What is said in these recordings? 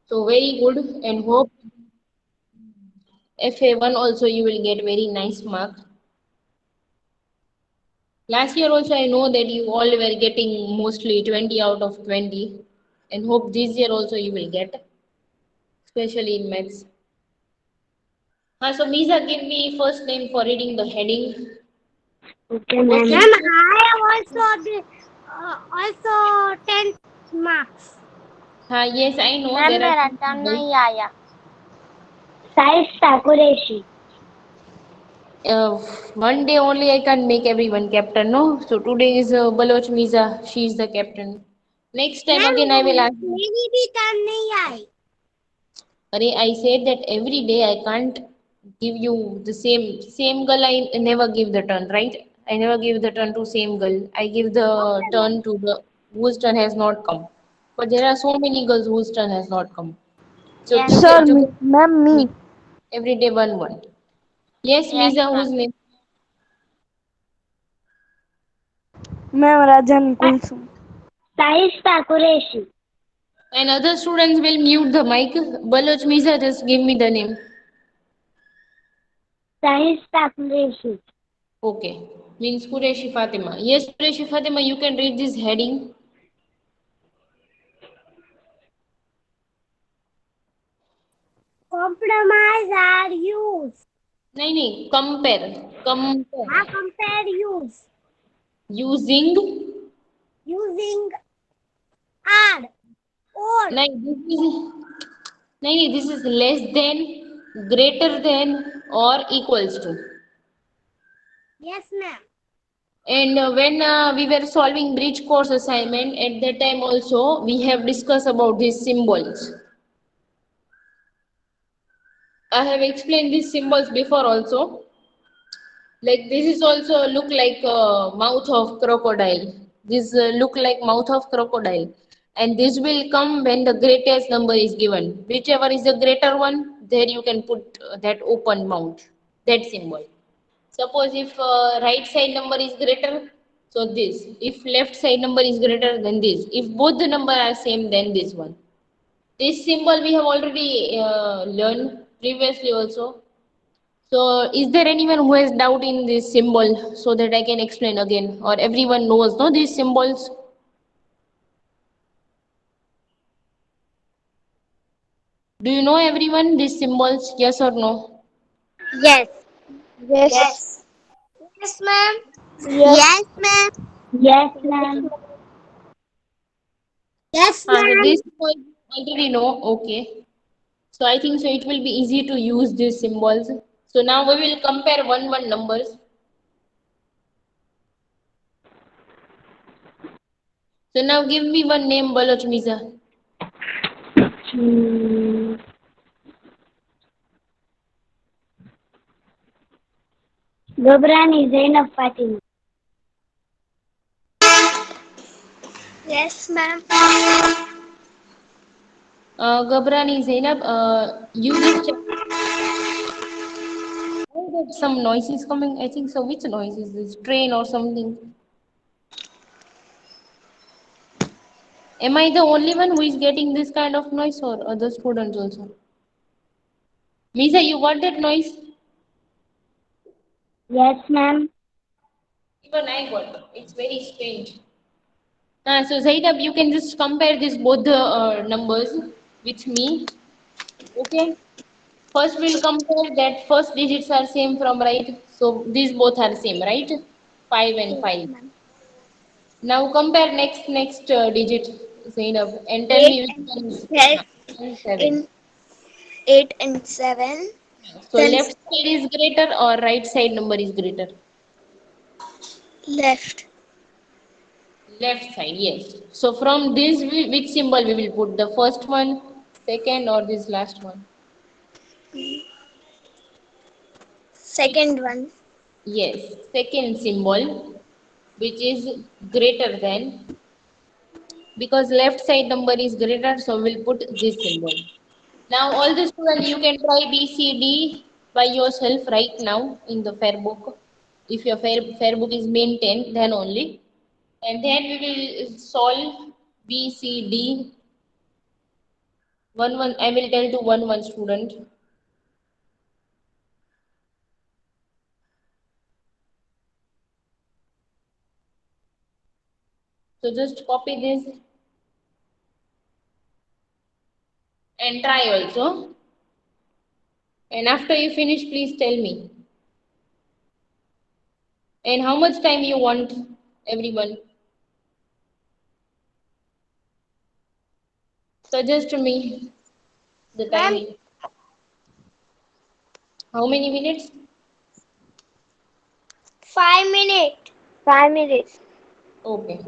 So very good and hope FA1 also you will get very nice mark. Last year also I know that you all were getting mostly 20 out of 20 and hope this year also you will get, especially in maths. So Misa, give me first name for reading the heading. Okay, What's ma'am. the Ma'am, I have also also 10 marks. yes, I know ma'am there are मेरा two turn people. नहीं आया. Size Takureshi. Uh, one day only I can't make everyone captain, no? So today is Baloch Misa, she is the captain. Next time ma'am again I will ask. मेरी भी turn नहीं आई. Arey, I said that every day I can't give you the same girl. I never give the turn, right? I never give the turn to same girl. I give the Okay, ma'am. turn to the whose turn has not come. But there are so many girls whose turn has not come. So Yes, today, Sir, ma'am. together ma'am, we me. every day one. Yes, Yes, Misa, ma'am. whose name? Ma'am, Rajan Kulsum. Size Takureshi. And other students will mute the mic. Baloch Misa, just give me the name. Size Takureshi. Okay. Means Qureshi Fatima. Yes, Qureshi Fatima, you can read this heading. Compromise are used. नहीं compare हाँ, compare use. using Using are or. नहीं this is less than, greater than, or equals to. Yes, ma'am. And when we were solving bridge course assignment at that time also we have discussed about these symbols. I have explained these symbols before also. Like this is also look like mouth of crocodile. This look like mouth of crocodile, and this will come when the greatest number is given. Whichever is the greater one, there you can put that open mouth, that symbol. Suppose if right side number is greater, so this. If left side number is greater than this. If both the number are same, then this one. This symbol we have already learned previously also. So, is there anyone who has doubt in this symbol so that I can explain again, or everyone knows, no, these symbols? Do you know everyone these symbols? Yes or no? Yes. Yes. Yes. Yes, ma'am. Yes. Yes, ma'am. Yes, ma'am. Yes, So ma'am. these symbols you already know. Okay. So I think so it will be easy to use these symbols. So now we will compare one numbers. So now give me one name, Baloch Miza. Hmm. Gobrani Zainab Fatima. Yes, ma'am. Gabrani Zainab, you just check. Oh, that some noise is coming. I think so. Which noise is this? Train or something? Am I the only one who is getting this kind of noise or other students also? Misa, you got that noise? Yes, ma'am. Even I got. It's very strange. So Zainab, you can just compare this both the numbers with me. Okay. First we'll compare that first digits are same from right. So these both are same, right? 5 and Yes, 5. ma'am. Now compare next digit, Zainab, and tell 8 me which and one is 12 and 7. in 8 and 7. So Then left side is greater or right side number is greater? left. Left side, yes. So from this, which symbol we will put? The first one, second, or this last one? Which? Second one. Yes, second symbol, which is greater than, because left side number is greater, so we'll put this symbol. Now all the students, you can try BCD by yourself right now in the fair book. If your fair book is maintained, then only. And then we will solve BCD One. I will tell to one student. So just copy this and try also. And after you finish, please tell me. And how much time you want, everyone? Suggest me the Ma'am, timing. How many minutes? 5 minutes. 5 minutes. Okay.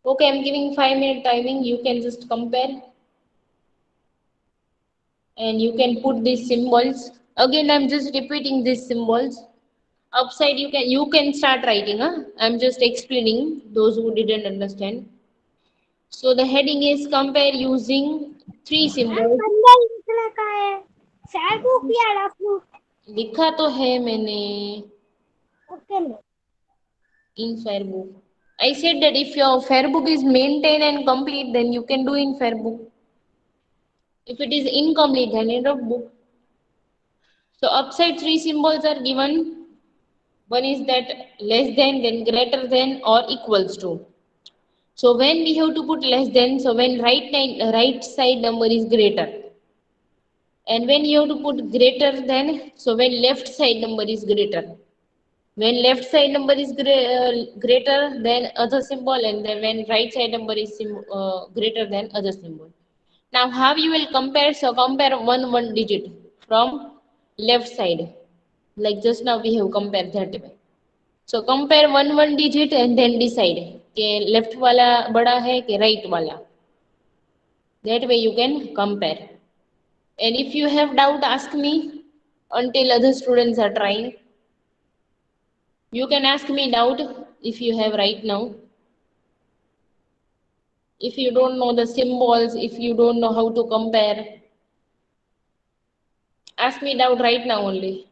Okay, I'm giving 5 minute timing. You can just compare and you can put these symbols. Again, I'm just repeating these symbols. Upside you can start writing, huh? I'm just explaining those who didn't understand. So the heading is compare using three ma'am symbols. 15 लिखने का है Facebook या लाफू लिखा तो है मैंने okay in Fairbook. I said that if your Fairbook is maintained and complete, then you can do in Fairbook. If it is incomplete, then in a book. So upside three symbols are given. One is that less than, then greater than, or equals to. So when we have to put less than, so when right side number is greater, and when you have to put greater than, so when left side number is greater. When left side number is greater than other symbol, and then when right side number is greater than other symbol. Now how you will compare? So compare one digit from left side, like just now we have compared that way. So compare one digit and then decide कि left वाला बड़ा है कि right वाला. That way you can compare. And if you have doubt, ask me until other students are trying. You can ask me doubt if you have right now. If you don't know the symbols, if you don't know how to compare, ask me doubt right now only.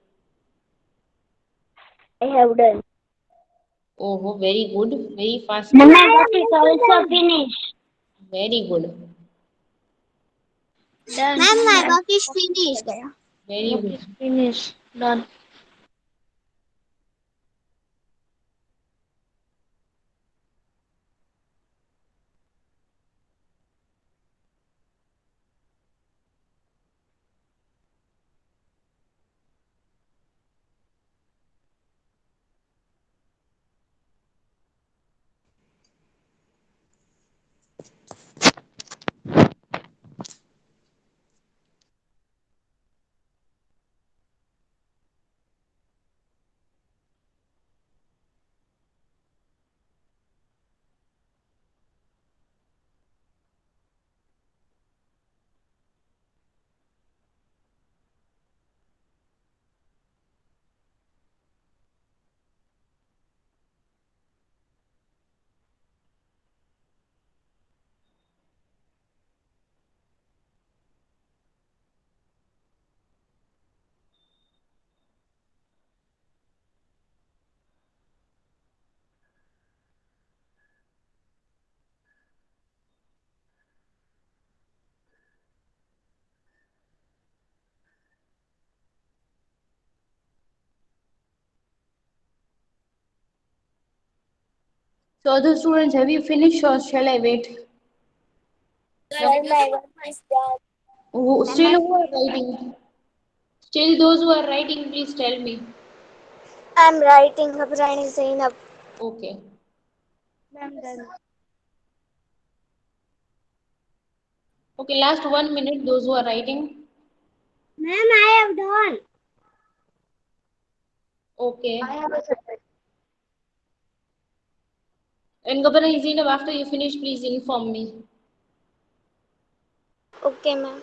I have done. Oh, very good, very fast, Ma'am, my work is also finished. very good, Done. Ma'am, my work is finished. very Work good. is finished. Done. So other students, have you finished or shall I wait? Ma'am, my work is done. Ma'am, Still who are writing? Still those who are writing, please tell me. I'm writing Habrani Zainab. Okay. Ma'am, done. Okay, last 1 minute, those who are writing. Ma'am, I have done. Okay. I have also done. And Gabara Zainab, after you finish, please inform me. Okay, ma'am.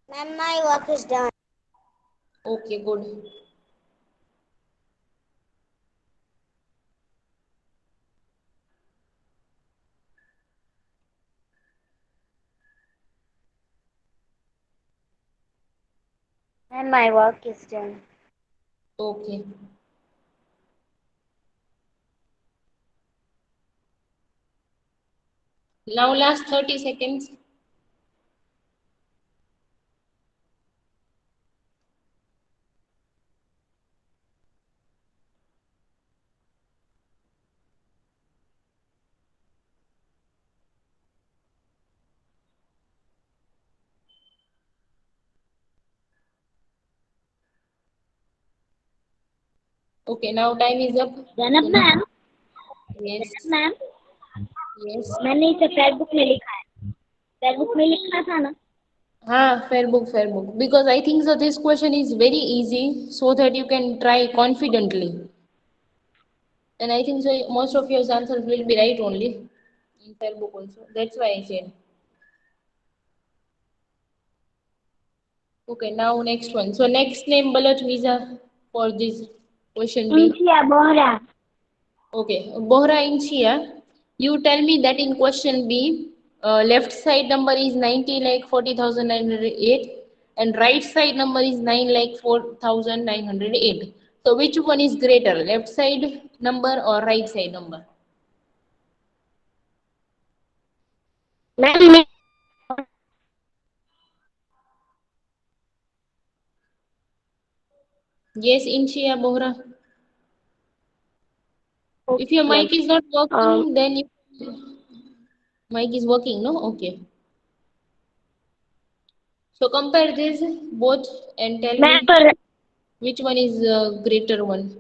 Ma'am, my work is done. Okay, good. And my work is done. Okay. Now last 30 seconds. Okay, now time is up. जनब ma'am, Yes, ma'am yes. मैंने इसे Facebook में लिखा है, Facebook में लिखा था ना। Fair book, fair book. Because I think so this question is very easy so that you can try confidently. And I think so most of your answers will be right only in fair book also. That's why I said. Okay, now next one. So next name Baloch visa for this question B. Inchia Bohra, Okay, Bohra Inchia, you tell me that in question B, left side number is 90 like 40,908 and right side number is 9 like 4,908. So which one is greater, left side number or right side number? Ma'am Yes, Inchia Bohra. If your ma'am mic is not working, then you, mic is working, no? Okay. So compare this both and tell ma'am me पर which one is greater one.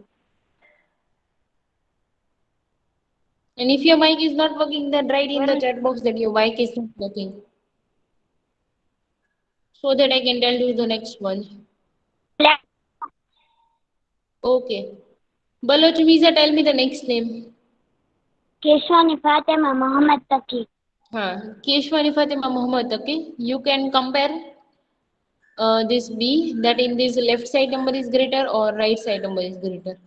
And if your mic is not working, then write in the chat box that your mic is not working so that I can tell you the next one. Okay. Baloch Miza, tell me the next name. Keshwani Fatima Muhammad Taqi, Keshwani Fatima Muhammad. Okay. You can compare this B that in this left side number is greater or right side number is greater.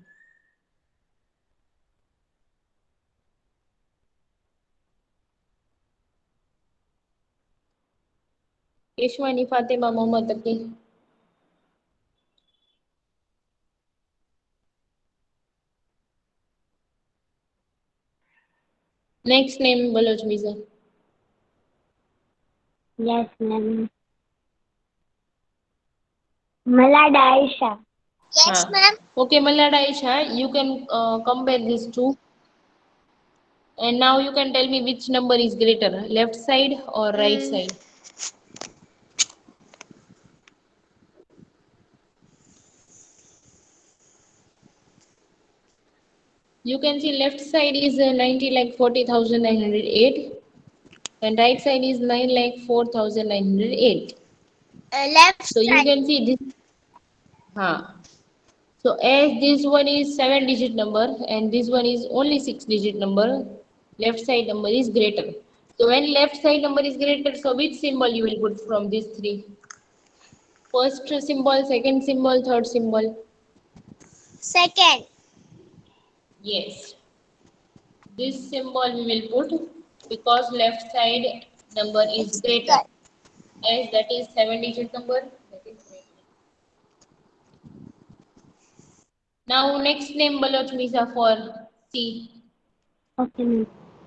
Keshwani Fatima Muhammad. Okay. Next name Baloch Miza. Yes ma'am, Malad Ayesha, Yes, ma'am. Okay, Malada Aisha, you can compare these two. And now you can tell me which number is greater, left side or right side. You can see left side is 90 like 40,908 and right side is 9 like 4,908. Left So you side. can see this. Huh. So as this one is 7-digit number and this one is only 6-digit number, left side number is greater. So when left side number is greater, so which symbol you will put from these three? First symbol, second symbol, third symbol. Second. Yes. This symbol we will put because left side number is It's greater. bigger. As that is 7-digit number. That is greater. Now next name Baloch Misa for C. Okay ma'am,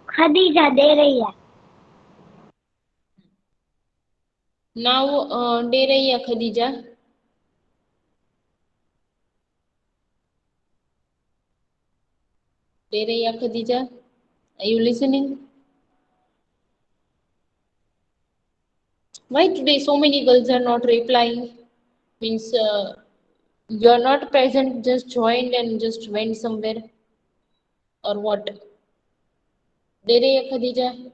Khadija दे रही है, Now Dereya Khadija. Dereya Khadija. Are you listening? Why today so many girls are not replying? Means you are not present, just joined and just went somewhere or what? Dereya Khadija.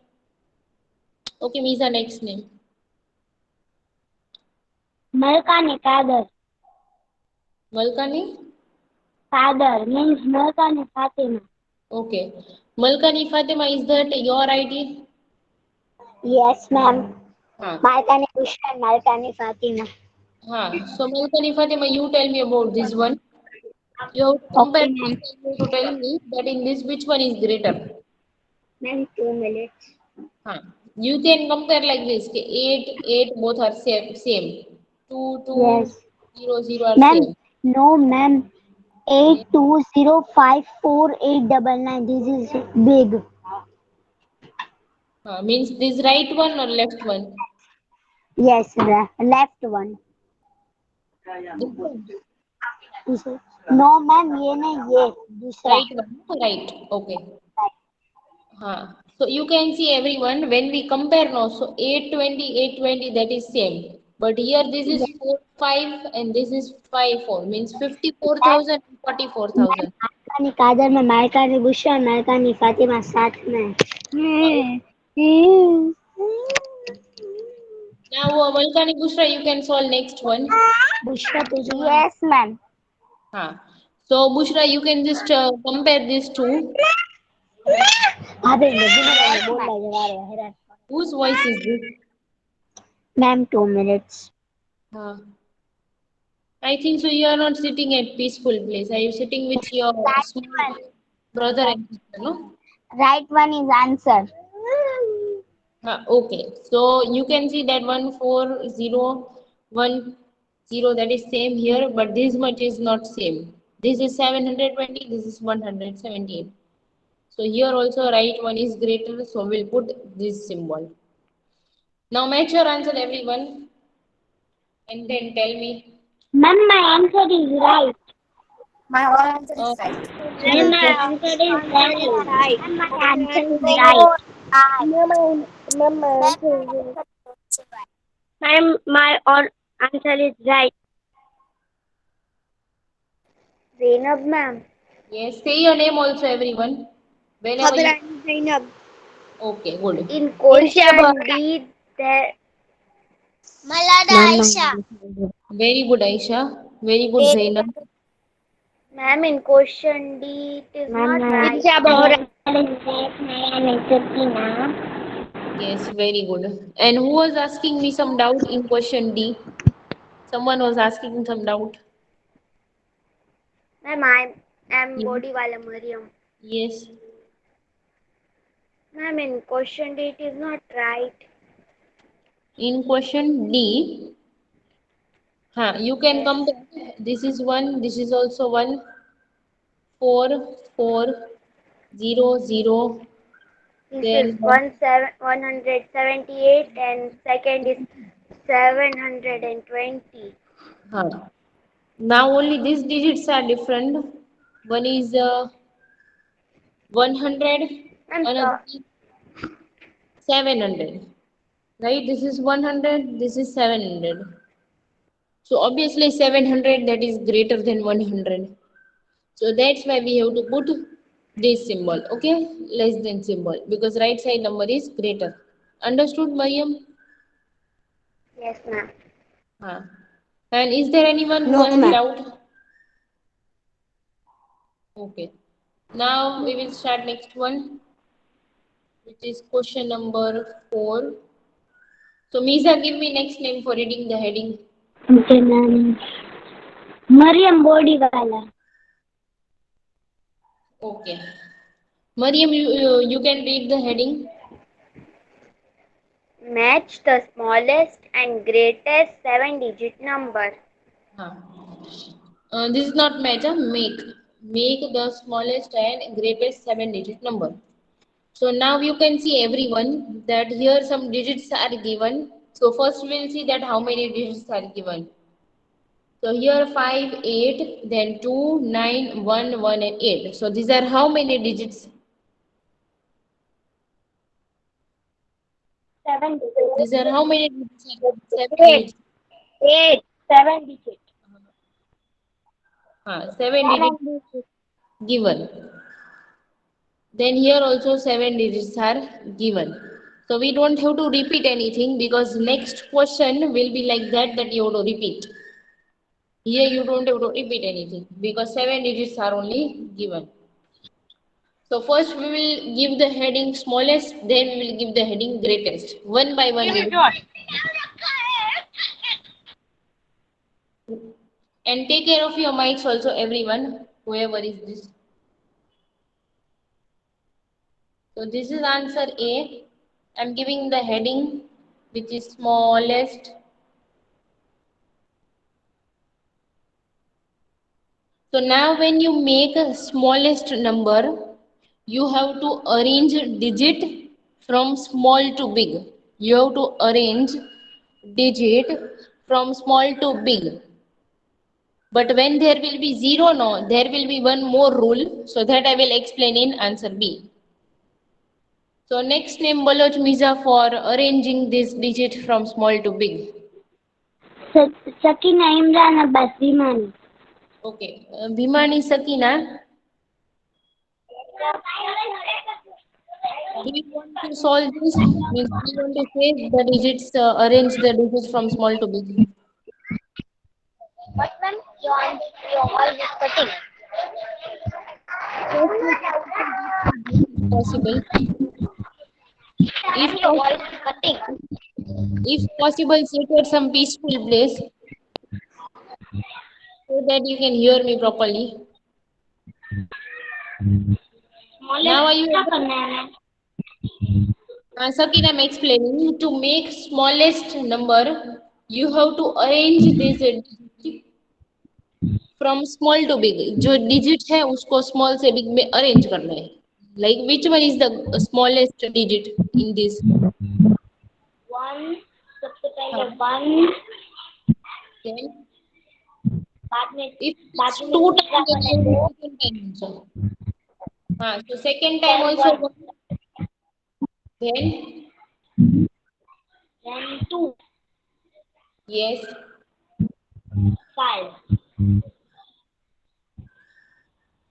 Okay, Misa next name. मलका ने Kader, Malkani? Kader means मलका ने Fatima, Okay. Malkani Fatima, is that your ID? Yes ma'am, Huh. मालका ने उषा, मालका ने Fatima, So Malkani Fatima, you tell me about this one. You have to compare okay this ma'am, and you have to tell me that in this which one is greater. Ma'am 2 minutes, You can compare like this. 8 both are same. 2 2 yes 0 0 are ma'am, same. No ma'am, 82054899, this is big, Means this right one or left one? Yes, the left one. This one. No ma'am ये नहीं ये दूसरा. Right one. Right. Okay. So you can see everyone when we compare now. So 820, that is same. But here this is 4, 5 and this is 5, 4 means 54,000 and 44,000. मालकानी Kader में मालकानी बुशरा मालकानी फातिमा साथ में. Now Malkani Bushra, you can solve next one. Bushra तुझे. Yes ma'am. So Bushra, you can just compare these two. भाभी ने बोल रहा है. Whose voice is this? Ma'am 2 minutes. I think so. You are not sitting at peaceful place. Are you sitting with your small brother and sister? No. Right one is answer. Okay. So you can see that 14010 that is same here, but this much is not same. This is 720. This is 178. So here also right one is greater. So we'll put this symbol. Now match your answer, everyone, and then tell me. Ma'am, my answer is right. My answer is right. Ma'am, my answer is right. Ma'am, my answer is right. Ma'am, my answer is right. Ma'am, my answer is right. Zainab, ma'am. Yes, say your name also, everyone. Whenever you. Zainab. Okay, good. In question D, there. Malada Aisha. Very good, Aisha. Very good, Zainab. Ma'am, in question D, it is not right. Yes, very good. And who was asking me some doubt in question D? Someone was asking some doubt. Ma'am, I am body wala Mariam. Yes. Ma'am, in question D, it is not right. In question D, you can compare. This is 1, this is also 1, 4, 4, 0, 0. This Then is 178 and second is 720. Now only these digits are different. One is 100, I'm another sorry. is 700. Right? This is 100, this is 700. So obviously 700 that is greater than 100. So that's why we have to put this symbol, okay? Less than symbol because right side number is greater. Understood, Mariam? Yes, ma'am. And is there anyone who has doubt? Okay. Now we will start next one, which is question number 4. So Misa, give me next name for reading the heading. Okay, ma'am. Mariam Bodiwala. Okay. Mariam, you can read the heading. Match the smallest and greatest 7-digit number. This is not match, make. Make the smallest and greatest 7-digit number. So now you can see everyone that here some digits are given. So first we'll see that how many digits are given. So here 5, 8, then 2, 9, 1, 1 and 8. So these are how many digits? 7 digits. These are how many digits? 7 8. digits. 8. 7 digits. 7 digits given. Then here also 7 digits are given. So we don't have to repeat anything because next question will be like that you have to repeat. Here you don't have to repeat anything because 7 digits are only given. So first we will give the heading smallest, then we will give the heading greatest. One by one. And take care of your mics also, everyone, whoever is this. So this is answer A. I'm giving the heading which is smallest. So now when you make a smallest number, you have to arrange digit from small to big. You have to arrange digit from small to big. But when there will be zero, no, there will be one more rule. So that I will explain in answer B. So next name Baloch Miza for arranging this digit from small to big. Sakina Imran Abbas Bimani. Okay, Bhimani Sakina, do you want to solve this? Means do you want to save the digits, arrange the digits from small to big? What ma'am? Your voice is cutting. First, if possible. If Ma'am, your possible, voice is cutting. sit at some peaceful place so that you can hear me properly. Now are you क्या able? करना है ma'am? Sakina, I'm explaining. To make smallest number, you have to arrange this digit from small to big. जो digit है उसको small से big में arrange करना है. Like which one is the smallest digit in this? One, सबसे पहले हाँ. one, Then बाद में if it's two times, then you do second time also. So second time also one. Then then two, yes, 5,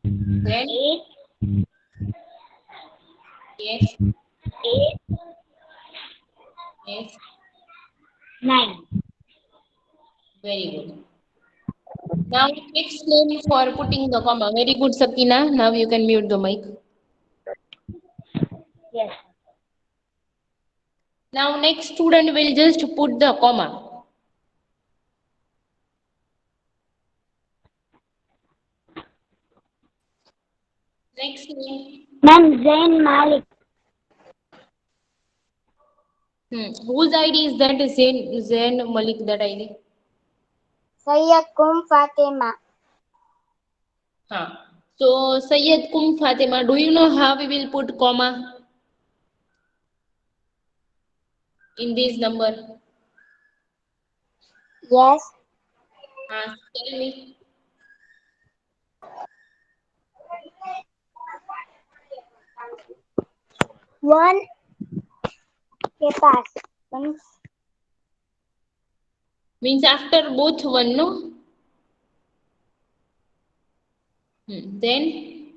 then 8, yes, 8, yes. 9. Very good. Now next name for putting the comma. Very good, Sakina. Now you can mute the mic. Yes. Now next student will just put the comma. Next name. Ma'am, Zain Malik. Whose ID is that? Zain Malik, that ID. Sayyid Kum Fatima. So Sayyid Kum Fatima, do you know how we will put comma in this number? Yes. Tell me. One के पास. One. Means after both one, no? Then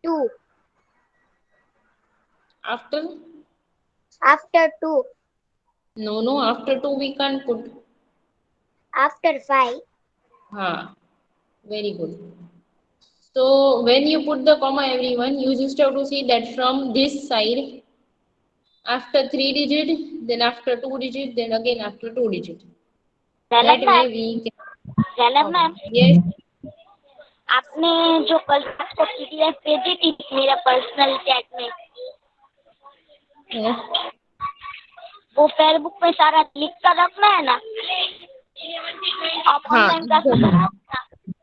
2. after? After 2. No, after 2 we can't put. After 5. Very good. So when you put the comma, everyone, you just have to see that from this side, after 3 digit, then after 2 digit, then again after 2 digit. That way we can. Zainab ma'am, Yes. आपने जो कल आपको PDF भेजी थी मेरा personal chat में, Yes. वो Facebook पे सारा लिख कर रखना है ना? आप ऑनलाइन क्लास में exactly.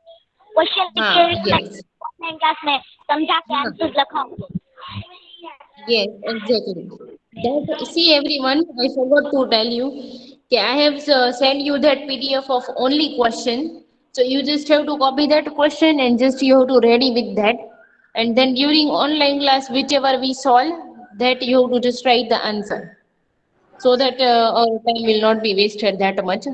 क्वेश्चन लिख के रखना है, Yes. ऑनलाइन क्लास में समझा के answer लिखाओ. Yes, exactly. That, see everyone, I forgot to tell you. Okay, I have sent you that PDF of only question. So you just have to copy that question and just you have to ready with that. And then during online class, whichever we solve, that you have to just write the answer. So that our time will not be wasted that much.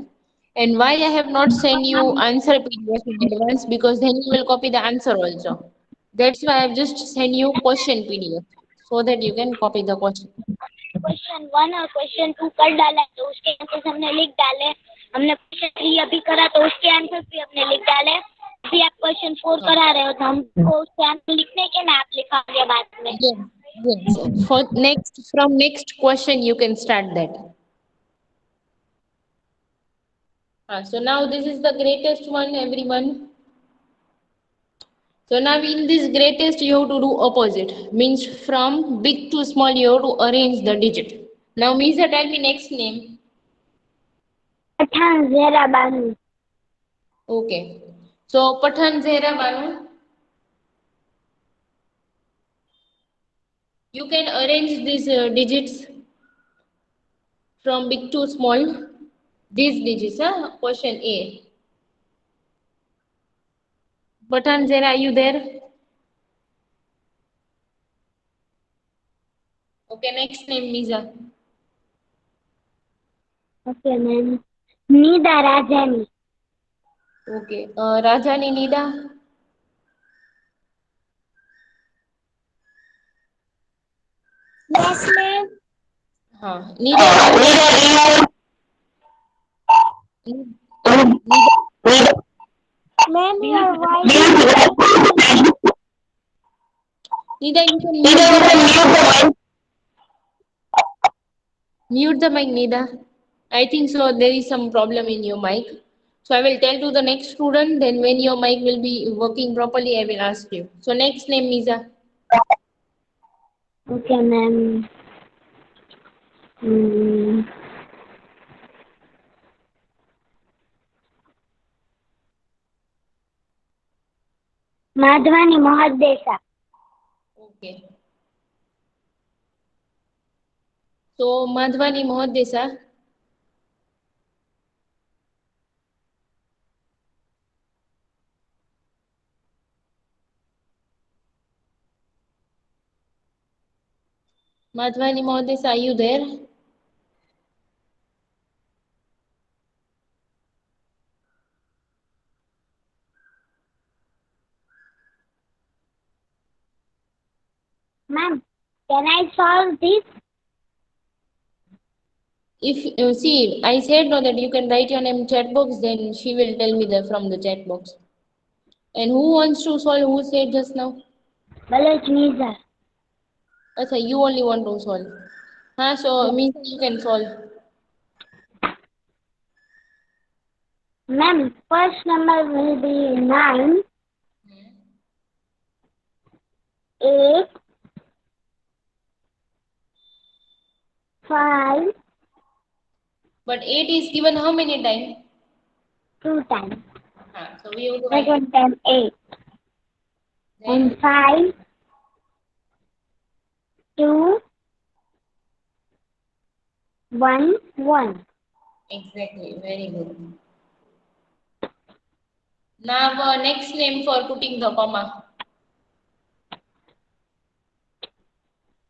And why I have not sent you answer PDF in advance, because then you will copy the answer also. That's why I have just sent you question PDF so that you can copy the question. Question 1 और question 2 कर डाला है तो उसके answer हमने लिख डाले. हमने क्वेश्चन 3 अभी करा तो उसके आंसर भी हमने लिख डाले. अभी आप क्वेश्चन 4 करा रहे हो तो हमको उसके आंसर लिखने के ना, आप लिखाओगे बाद में. Yes. From next question you can start that. So now this is the greatest one, everyone. So now in this greatest you have to do opposite. Means from big to small you have to arrange the digit. Now Misa, tell me next name. Pathan ज़ेरा Banu. Okay. So Pathan Zehra Banu. You can arrange these digits from big to small. These digits, question A. Button Zera, are you there? Okay, next name, Miza. Okay, ma'am. Nida Rajani. Okay, Rajani Nida. Yes, ma'am. Nida, Nida, Ma'am, your voice is Nida, you can mute the mic. Mute the mic, Nida. I think so. There is some problem in your mic. So I will tell to the next student. Then when your mic will be working properly, I will ask you. So next name, Miza. Okay, ma'am. Hmm. Madhwani Mohadesa. Okay. So Madhwani Mohaddesa. Madhwani Mohaddesa, are you there? Ma'am, can I solve this? If you see, I said no that you can write your name chat box, then she will tell me the from the chat box. And who wants to solve? Who said just now? Baloch Nizar. Acha, you only want to solve. So means you can solve. Ma'am, first number will be 9, 8, 5, But 8 is given how many times? 2 times. So we have to write. Second time 8. And Then 5, 2, 1, 1. exactly, very good. Now next name for putting the comma.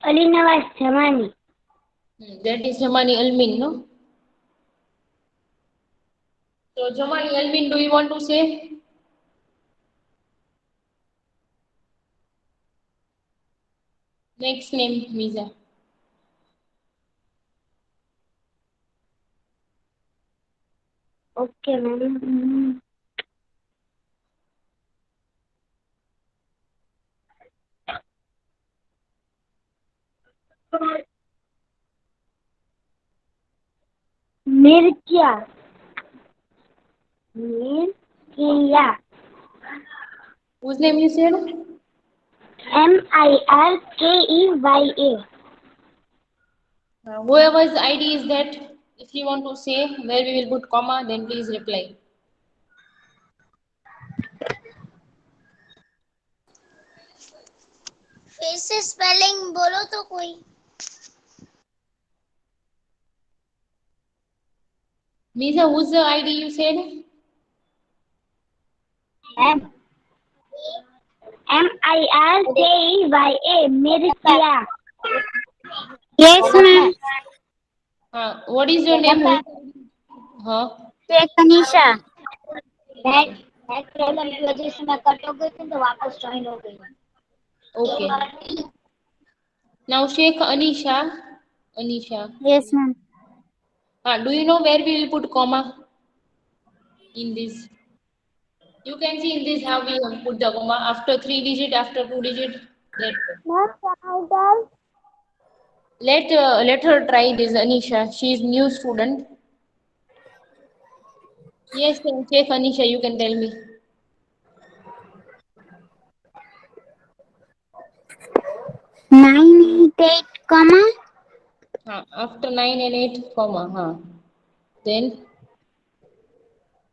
Ali Nawaz Jamani. That is Jamani Almin, no? So Jamani Almin, do you want to say? Next name, Miza. Okay, ma'am. Mirkya. Mirkya. Whose name you said? Mirkya. Whoever's ID is that, if you want to say where we will put comma, then please reply. फिर से spelling बोलो तो कोई Miza, who's the ID you said? Mirkya. Mirkya. Yes, ma'am. What is your name? Huh? Tanisha. Net problem की वजह से मैं cut हो गई थी तो वापस ज्वाइन हो गई Okay. Now Sheikh Anisha. Anisha. Yes ma'am Do you know where we will put comma in this? You can see in this how we have put the comma after 3 digit, after 2 digit. That let her try this, Anisha. She is new student. Yes, Sheikh Anisha, you can tell me. 988 comma After 9 and 8, comma. Then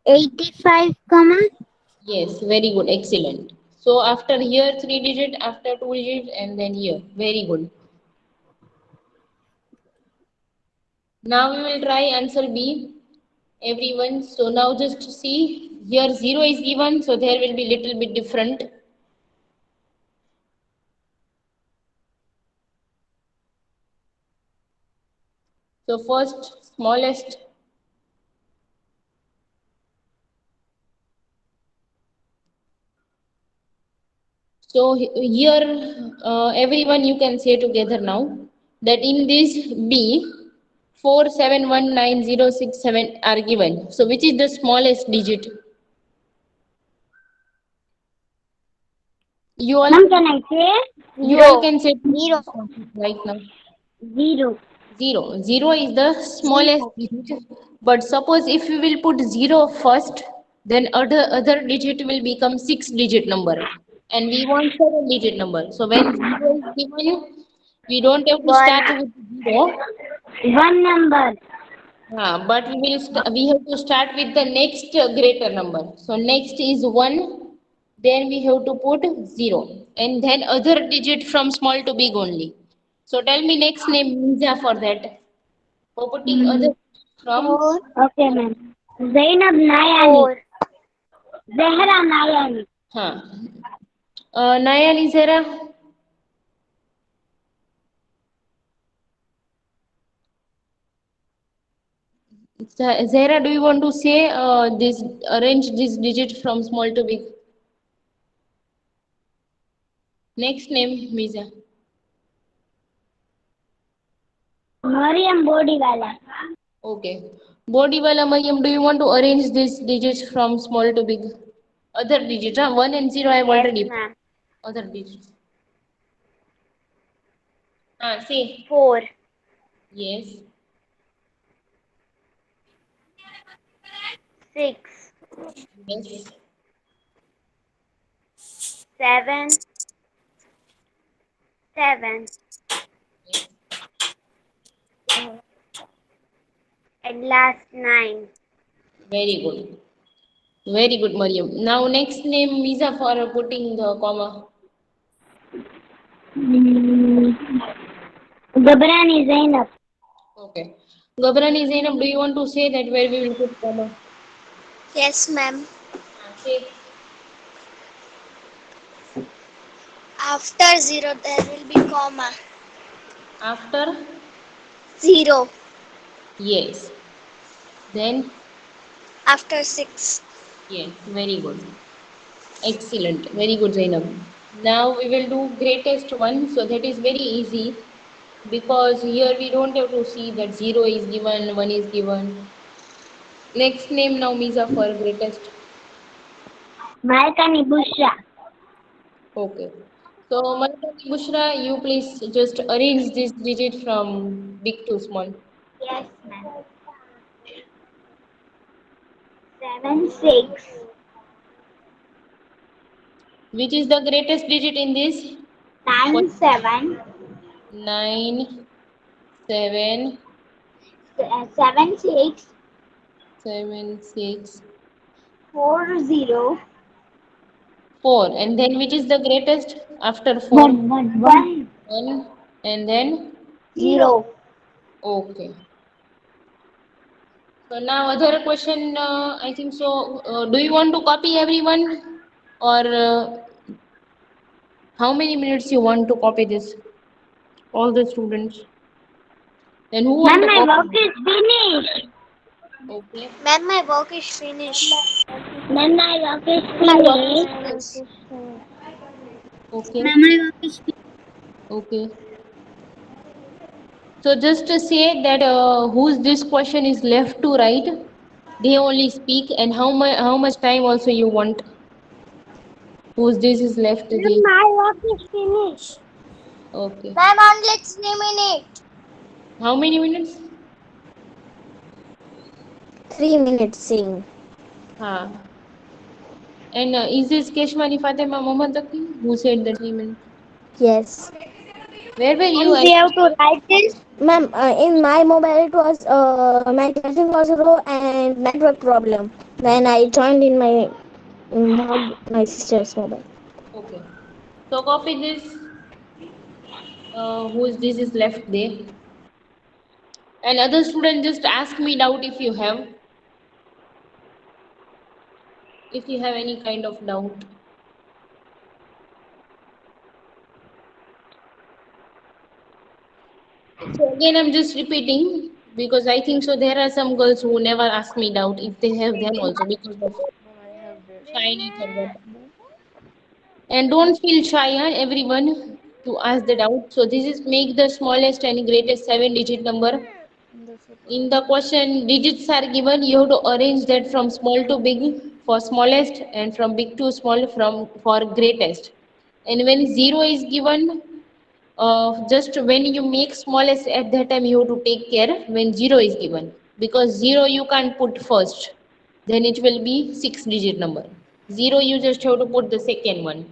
85 comma yes, very good, excellent. So after here 3 digit, after 2 digit, and then here. Very good. Now we will try answer B, everyone. So now just see, here 0 is given, so there will be little bit different. So first, smallest. So here, everyone, you can say together now that in this B, 471906 are given. So which is the smallest digit? You all, Ma'am, can I say? you all can say Zero. right now. Zero. 0. 0 is the smallest Zero. digit. But suppose if we will put 0 first, then other digit will become 6-digit number. And we want 7-digit number. So when 0 is given, we don't have to start One. with 0. One number. But we have to start with the next greater number. So next is 1, then we have to put 0, and then other digit from small to big only. So tell me next name Ninja for that. For putting other from Four. Okay, ma'am. Zainab Nayani. Four. Zehra Nayani. Naya Nizera. Zehra, do you want to say this, arrange this digit from small to big? Next name, Miza. Mariam Bodiwala. Okay. Bodiwala Mayam, do you want to arrange these digits from small to big? Other digits, 1 and 0 I have Yes, already. ma'am. Other digits. Say. 4. Yes. 6. Yes. 7. 7. And last 9. Very good. Very good, Mariam. Now next name, Miza, for putting the comma. Gabrani Zainab. Okay. Gabrani Zainab, do you want to say that where we will put comma? Yes, ma'am. Say. After 0, there will be comma. After? 0. Yes. Then? After 6. Yes. Very good. Excellent. Very good, Zainab. Now we will do greatest one. So that is very easy because here we don't have to see that 0 is given, 1 is given. Next name now, Miza, for greatest. Malkani Bushra. Okay. So, Malika Bushra, you please just arrange this digit from big to small. Yes, ma'am. 7, 6. Which is the greatest digit in this? 9, 7. 9, 7, 7, 6. 7, 6, 4, 0. 4. And then which is the greatest after 4? 1, 1, 1. 1. And then? 0. Okay. So now other question, I think so. Do you want to copy everyone? Or how many minutes you want to copy this? All the students. Then who want Ma'am, to my copy? work is finished. Okay. Ma'am, my work is finished. Ma'am, my work is finished. Okay. Ma'am, my work is finished. Okay. So just to say that whose this question is left to right, they only speak, and how much time also you want. Whose this is left, Ma'am, they. my work is finished. Okay. Ma'am, only 3 minutes. How many minutes? 3 minutes sing. Ha. And is this Keshwani Fatima Mohammad Taqi who said the 3 minutes? Yes. Where were you? And we have to write this. Ma'am, in my mobile it was my charging was low and network problem. When I joined in my sister's mobile. Okay. So copy this. Whose this is left there. And other student, just ask me doubt if you have. If you have any kind of doubt. So again, I'm just repeating because I think so. There are some girls who never ask me doubt if they have them also because of shyness or what. And don't feel shy, huh, everyone, to ask the doubt. So this is make the smallest and greatest 7-digit number. In the question, digits are given. You have to arrange that from small to big for smallest and from big to small from for greatest. And when zero is given, just when you make smallest at that time you have to take care when zero is given because zero you can't put first, then it will be 6-digit number. Zero you just have to put the second one,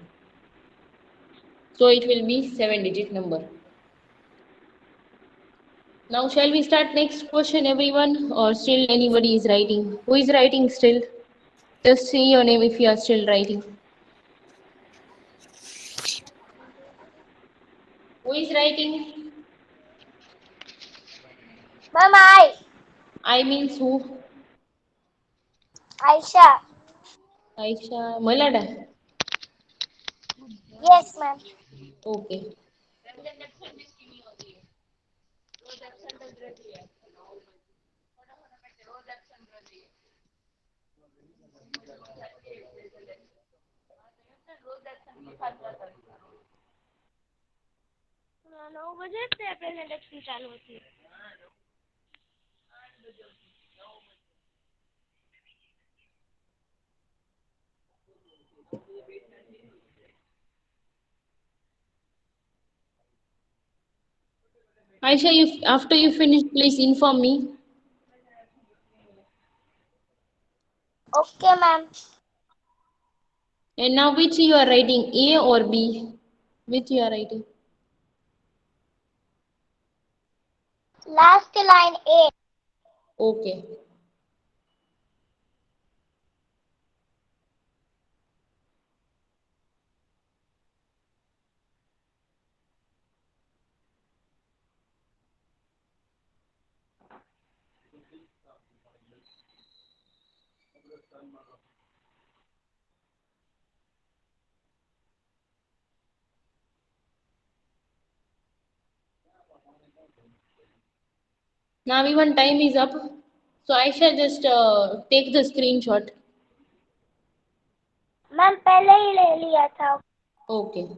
so it will be 7-digit number. Now shall we start next question, everyone, or still anybody is writing? Who is writing still? Just say your name if you are still writing. Who is writing? Ma'am, I means who? Aisha. Aisha Malada. Yes, ma'am. Okay. नौ बजे से presentation चालू होती है. Aisha, you, after you finish, please inform me. Okay, ma'am. And now which you are writing, A or B? Which you are writing? Last line A. Okay. Now even time is up. So Aisha, just take the screenshot. Ma'am पहले ही ले लिया था. Okay.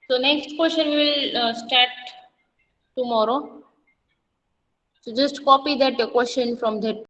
So next question we will start tomorrow. So just copy that question from that